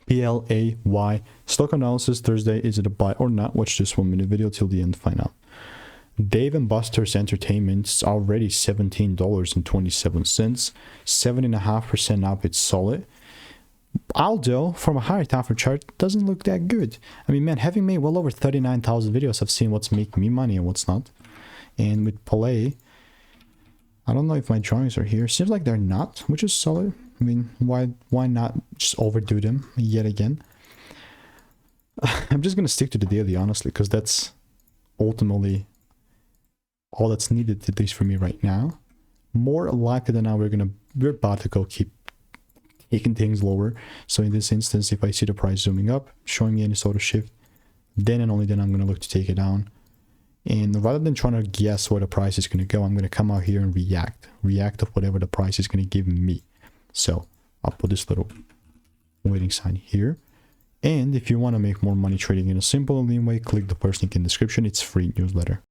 PLAY. Stock analysis Thursday. Is it a buy or not? Watch this 1 minute video till the end to find out. Dave and Buster's Entertainment is already $17.27. 7.5% up. It's solid. Although from a higher time frame chart doesn't look that good. I mean, man, having made well over 39,000 videos, I've seen what's making me money and what's not. And with Play, I don't know if my drawings are here. Seems like they're not, which is solid. I mean, why not just overdo them yet again? I'm just gonna stick to the daily, honestly, because that's ultimately all that's needed, at least for me right now. More likely than not, we're about to go keep taking things lower. So in this instance, if I see the price zooming up, showing me any sort of shift, then and only then I'm going to look to take it down. And rather than trying to guess where the price is going to go, I'm going to come out here and react of whatever the price is going to give me. So I'll put this little waiting sign here. And if you want to make more money trading in a simple and lean way, click the first link in the description. It's free newsletter.